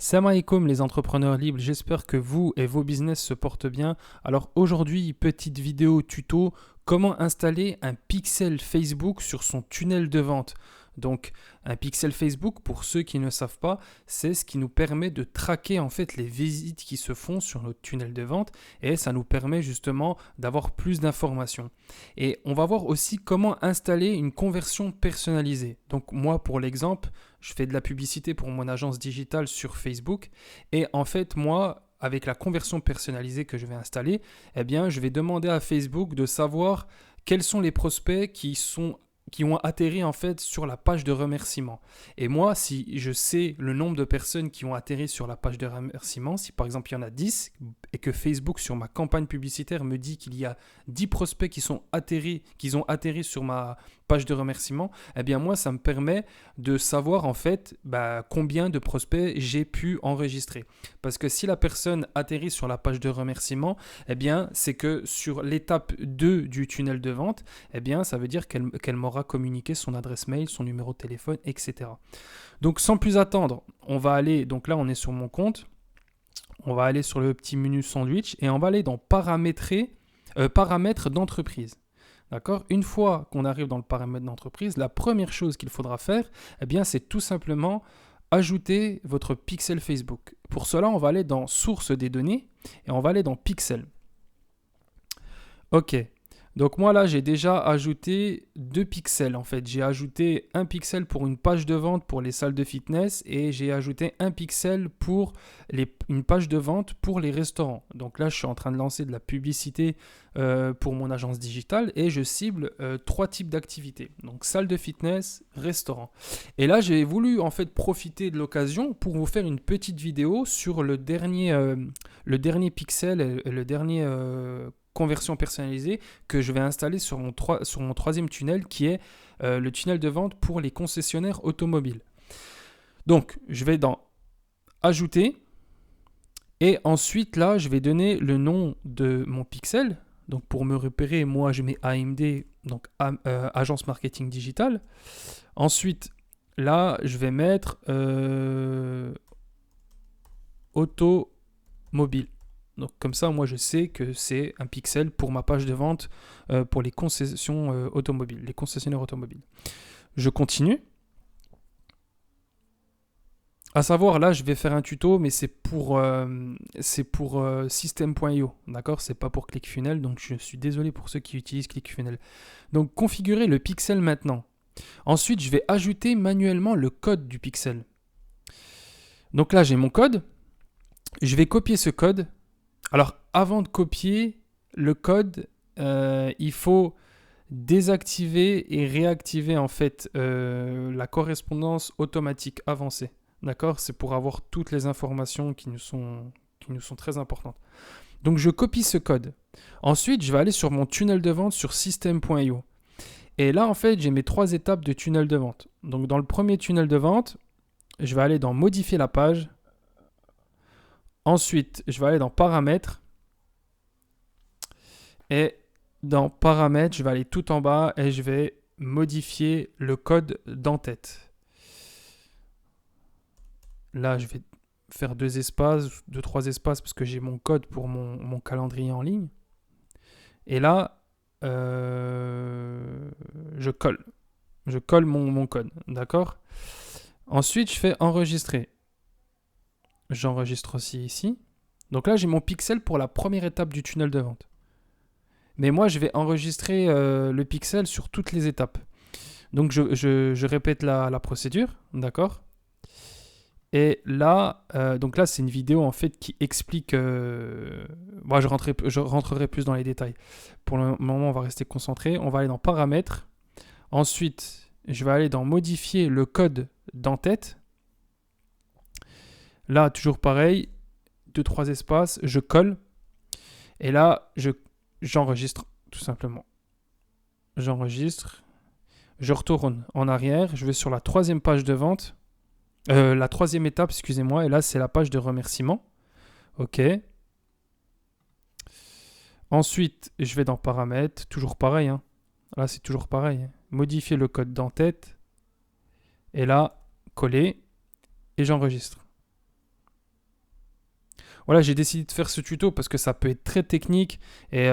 Salam alaikum les entrepreneurs libres, j'espère que vous et vos business se portent bien. Alors aujourd'hui, petite vidéo tuto, comment installer un pixel Facebook sur son tunnel de vente. Donc un pixel Facebook, pour ceux qui ne savent pas, c'est ce qui nous permet de traquer en fait les visites qui se font sur notre tunnel de vente et ça nous permet justement d'avoir plus d'informations. Et on va voir aussi comment installer une conversion personnalisée. Donc moi pour l'exemple, je fais de la publicité pour mon agence digitale sur Facebook et en fait moi avec la conversion personnalisée que je vais installer, eh bien je vais demander à Facebook de savoir quels sont les prospects qui ont atterri en fait sur la page de remerciement. Et moi, si je sais le nombre de personnes qui ont atterri sur la page de remerciement, si par exemple il y en a 10 et que Facebook sur ma campagne publicitaire me dit qu'il y a 10 prospects qui ont atterri sur ma page de remerciement, eh bien moi ça me permet de savoir en fait combien de prospects j'ai pu enregistrer. Parce que si la personne atterrit sur la page de remerciement, eh bien c'est que sur l'étape 2 du tunnel de vente, eh bien ça veut dire qu'elle m'aura communiqué son adresse mail, son numéro de téléphone, etc. Donc sans plus attendre, on va aller, donc là on est sur mon compte, on va aller sur le petit menu sandwich et on va aller dans paramètres d'entreprise. D'accord ? Une fois qu'on arrive dans le paramètre d'entreprise, la première chose qu'il faudra faire, eh bien, c'est tout simplement ajouter votre pixel Facebook. Pour cela, on va aller dans source des données et on va aller dans pixel. Ok. Donc moi là, j'ai déjà ajouté 2 pixels en fait. J'ai ajouté un pixel pour une page de vente pour les salles de fitness et j'ai ajouté un pixel pour une page de vente pour les restaurants. Donc là, je suis en train de lancer de la publicité pour mon agence digitale et je cible 3 types d'activités. Donc salle de fitness, restaurant. Et là, j'ai voulu en fait profiter de l'occasion pour vous faire une petite vidéo sur le dernier pixel et le dernier conversion personnalisée que je vais installer sur mon troisième tunnel qui est le tunnel de vente pour les concessionnaires automobiles. Donc, je vais dans Ajouter et ensuite là, je vais donner le nom de mon pixel. Donc, pour me repérer, moi, je mets AMD, donc Agence Marketing Digital. Ensuite, là, je vais mettre Automobile. Donc comme ça, moi je sais que c'est un pixel pour ma page de vente pour les concessions automobiles, les concessionnaires automobiles. Je continue. À savoir, là, je vais faire un tuto, mais c'est pour System.io, d'accord ? C'est pas pour ClickFunnels, donc je suis désolé pour ceux qui utilisent ClickFunnels. Donc configurer le pixel maintenant. Ensuite, je vais ajouter manuellement le code du pixel. Donc là, j'ai mon code. Je vais copier ce code. Alors, avant de copier le code, il faut désactiver et réactiver en fait la correspondance automatique avancée. D'accord ? C'est pour avoir toutes les informations qui nous sont très importantes. Donc, je copie ce code. Ensuite, je vais aller sur mon tunnel de vente sur System.io. Et là, en fait, j'ai mes 3 étapes de tunnel de vente. Donc, dans le premier tunnel de vente, je vais aller dans Modifier la page. Ensuite, je vais aller dans Paramètres. Et dans Paramètres, je vais aller tout en bas et je vais modifier le code d'en-tête. Là, je vais faire 2 espaces, 2-3 espaces parce que j'ai mon code pour mon calendrier en ligne. Et là, je colle. Je colle mon code, d'accord ? Ensuite, je fais enregistrer. J'enregistre aussi ici. Donc là, j'ai mon pixel pour la première étape du tunnel de vente. Mais moi, je vais enregistrer le pixel sur toutes les étapes. Donc, je répète la procédure, d'accord ? Et là, donc là, c'est une vidéo en fait qui explique... Moi, je rentrerai plus dans les détails. Pour le moment, on va rester concentré. On va aller dans Paramètres. Ensuite, je vais aller dans Modifier le code d'en-tête. Là, toujours pareil, 2-3 espaces, je colle. Et là, j'enregistre tout simplement. J'enregistre. Je retourne en arrière. Je vais sur la 3e page de vente. La 3e étape, excusez-moi. Et là, c'est la page de remerciement. OK. Ensuite, je vais dans Paramètres. Toujours pareil. Hein. Là, c'est toujours pareil. Modifier le code d'en-tête. Et là, coller. Et j'enregistre. voilà, j'ai décidé de faire ce tuto parce que ça peut être très technique et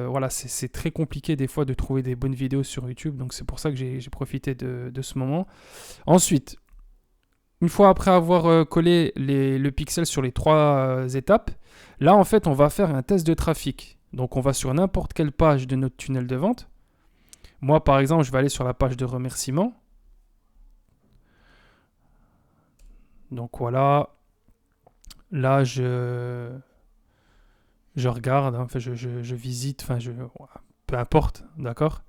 voilà, c'est très compliqué des fois de trouver des bonnes vidéos sur YouTube. Donc c'est pour ça que j'ai profité de ce moment. Ensuite, une fois après avoir collé le pixel sur les 3 étapes, là en fait on va faire un test de trafic. Donc on va sur n'importe quelle page de notre tunnel de vente. Moi par exemple je vais aller sur la page de remerciement. Donc voilà, là je regarde, hein, enfin, je visite, enfin peu importe, d'accord.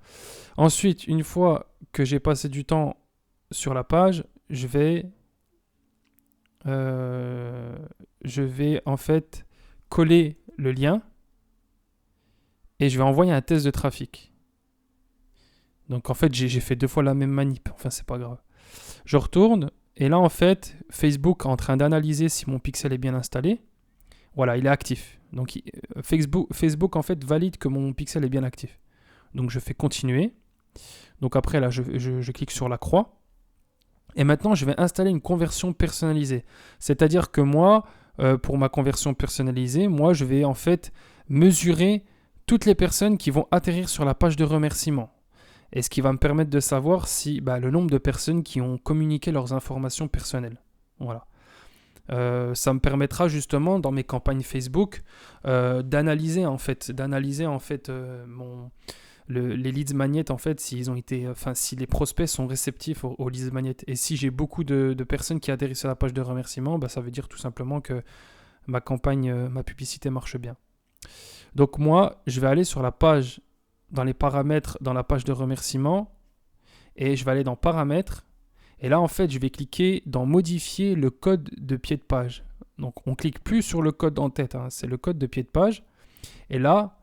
Ensuite, une fois que j'ai passé du temps sur la page, je vais en fait coller le lien et je vais envoyer un test de trafic. Donc en fait, j'ai fait 2 fois la même manip. Enfin, c'est pas grave. Je retourne et là, en fait, Facebook est en train d'analyser si mon pixel est bien installé. Voilà, il est actif. Donc Facebook en fait valide que mon pixel est bien actif. Donc je fais continuer. Donc après là, je clique sur la croix. Et maintenant, je vais installer une conversion personnalisée. C'est-à-dire que moi, pour ma conversion personnalisée, moi, je vais en fait mesurer toutes les personnes qui vont atterrir sur la page de remerciement. Et ce qui va me permettre de savoir si le nombre de personnes qui ont communiqué leurs informations personnelles. Voilà. Ça me permettra justement dans mes campagnes Facebook d'analyser en fait les leads magnets en fait si les prospects sont réceptifs aux leads magnets. Et si j'ai beaucoup de personnes qui atterrissent sur la page de remerciement, ça veut dire tout simplement que ma campagne, ma publicité marche bien. Donc moi, je vais aller sur la page, dans les paramètres, dans la page de remerciement, et je vais aller dans paramètres. Et là, en fait, je vais cliquer dans modifier le code de pied de page. Donc, on clique plus sur le code en tête, hein, c'est le code de pied de page. Et là,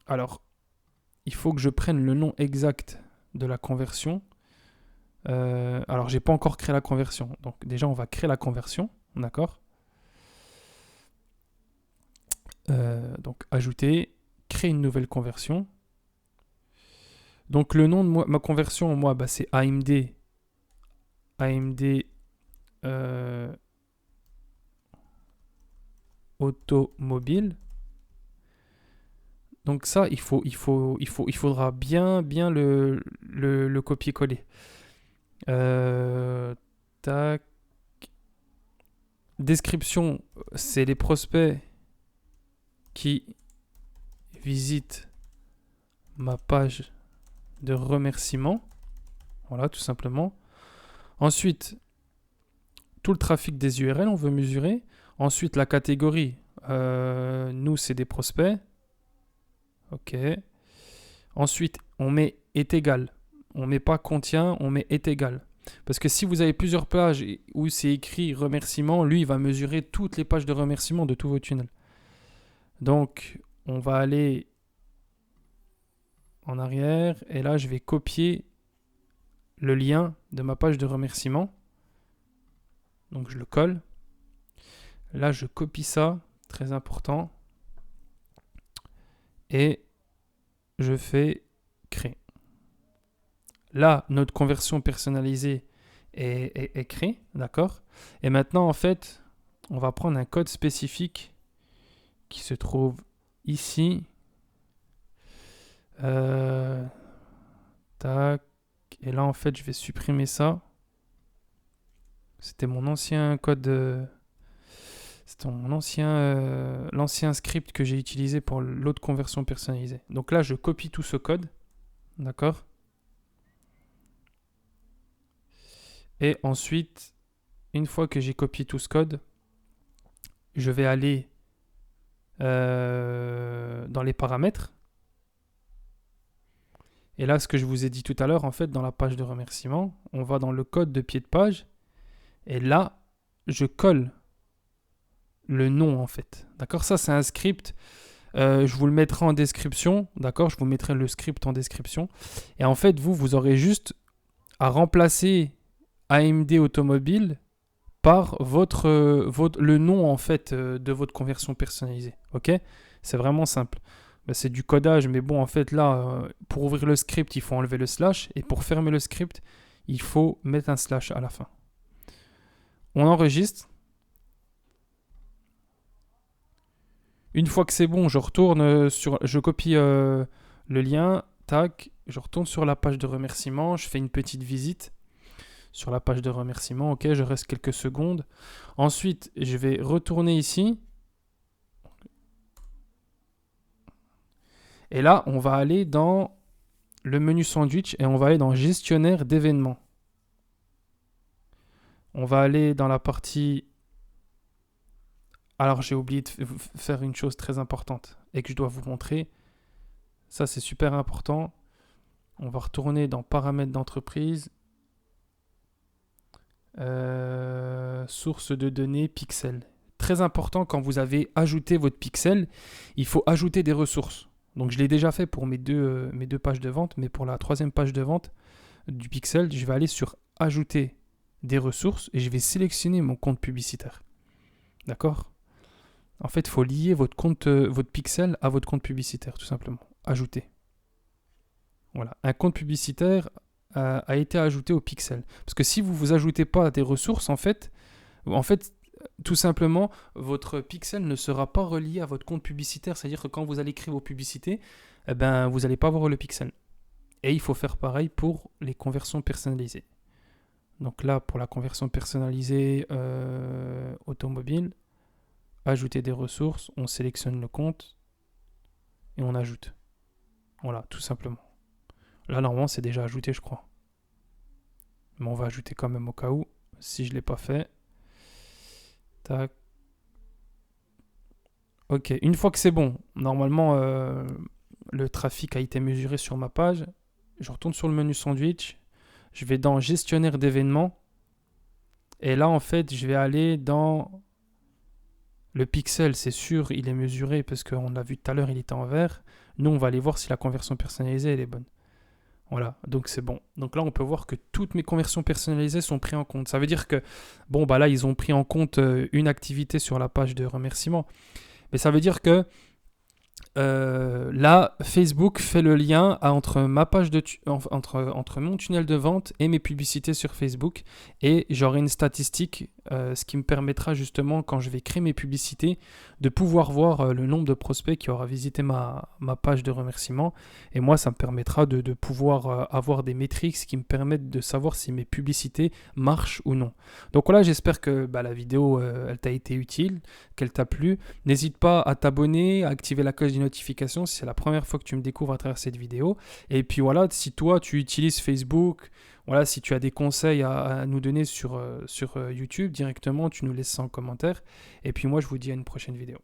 alors, il faut que je prenne le nom exact de la conversion. Alors, j'ai pas encore créé la conversion. Donc, déjà, on va créer la conversion, d'accord. Donc, ajouter, créer une nouvelle conversion. Donc le nom de ma conversion, moi, c'est AMD automobile. Donc ça, il faudra bien le copier-coller. Tac. Description, c'est les prospects qui visitent ma page de remerciement. Voilà, tout simplement. Ensuite, tout le trafic des URL, on veut mesurer. Ensuite, la catégorie, nous, c'est des prospects. OK. Ensuite, on met est égal. On met pas contient, on met est égal. Parce que si vous avez plusieurs pages où c'est écrit remerciement, lui, il va mesurer toutes les pages de remerciement de tous vos tunnels. Donc, on va aller en arrière et là, je vais copier le lien de ma page de remerciement. Donc, je le colle. Là, je copie ça, très important. Et je fais créer. Là, notre conversion personnalisée est créée, d'accord? Et maintenant, en fait, on va prendre un code spécifique qui se trouve ici. Tac. Et là, en fait, je vais supprimer ça. C'était mon ancien code. C'était l'ancien script que j'ai utilisé pour l'autre conversion personnalisée. Donc là, je copie tout ce code. D'accord? Et ensuite, une fois que j'ai copié tout ce code, je vais aller dans les paramètres. Et là, ce que je vous ai dit tout à l'heure, en fait, dans la page de remerciement, on va dans le code de pied de page. Et là, je colle le nom, en fait. D'accord? Ça, c'est un script. Je vous le mettrai en description. D'accord? Je vous mettrai le script en description. Et en fait, vous aurez juste à remplacer AMD Automobile par le nom, en fait, de votre conversion personnalisée. OK? C'est vraiment simple. C'est du codage, mais bon, en fait, là, pour ouvrir le script, il faut enlever le slash. Et pour fermer le script, il faut mettre un slash à la fin. On enregistre. Une fois que c'est bon, je retourne je copie le lien, tac, je retourne sur la page de remerciement, je fais une petite visite sur la page de remerciement, ok, je reste quelques secondes. Ensuite, je vais retourner ici. Et là, on va aller dans le menu sandwich et on va aller dans gestionnaire d'événements. On va aller dans la partie... Alors, j'ai oublié de faire une chose très importante et que je dois vous montrer. Ça, c'est super important. On va retourner dans paramètres d'entreprise. Source de données, pixel. Très important, quand vous avez ajouté votre pixel, il faut ajouter des ressources. Donc, je l'ai déjà fait pour mes deux pages de vente, mais pour la troisième page de vente du pixel, je vais aller sur ajouter des ressources et je vais sélectionner mon compte publicitaire. D'accord ? En fait, il faut lier votre pixel à votre compte publicitaire, tout simplement. Ajouter. Voilà. Un compte publicitaire a été ajouté au pixel. Parce que si vous ne vous ajoutez pas des ressources, en fait, tout simplement, votre pixel ne sera pas relié à votre compte publicitaire. C'est-à-dire que quand vous allez écrire vos publicités, vous n'allez pas voir le pixel. Et il faut faire pareil pour les conversions personnalisées. Donc là, pour la conversion personnalisée automobile, ajouter des ressources, on sélectionne le compte et on ajoute. Voilà, tout simplement. Là, normalement, c'est déjà ajouté, je crois. Mais on va ajouter quand même au cas où, si je ne l'ai pas fait. Tac. Ok, une fois que c'est bon, normalement, le trafic a été mesuré sur ma page. Je retourne sur le menu sandwich. Je vais dans gestionnaire d'événements. Et là, en fait, je vais aller dans le pixel. C'est sûr, il est mesuré parce qu'on l'a vu tout à l'heure, il était en vert. Nous, on va aller voir si la conversion personnalisée, elle est bonne. Voilà, donc c'est bon. Donc là, on peut voir que toutes mes conversions personnalisées sont prises en compte. Ça veut dire que, bon, là, ils ont pris en compte une activité sur la page de remerciement. Mais ça veut dire que là, Facebook fait le lien entre ma page entre mon tunnel de vente et mes publicités sur Facebook. Et j'aurai une statistique, ce qui me permettra justement, quand je vais créer mes publicités, de pouvoir voir le nombre de prospects qui aura visité ma page de remerciement. Et moi, ça me permettra de pouvoir avoir des métriques qui me permettent de savoir si mes publicités marchent ou non. Donc voilà, j'espère que la vidéo, elle t'a été utile, qu'elle t'a plu. N'hésite pas à t'abonner, à activer la cloche de notification si c'est la première fois que tu me découvres à travers cette vidéo. Et puis voilà, si toi tu utilises Facebook, voilà, si tu as des conseils à nous donner sur YouTube directement, tu nous laisses ça en commentaire. Et puis moi je vous dis à une prochaine vidéo.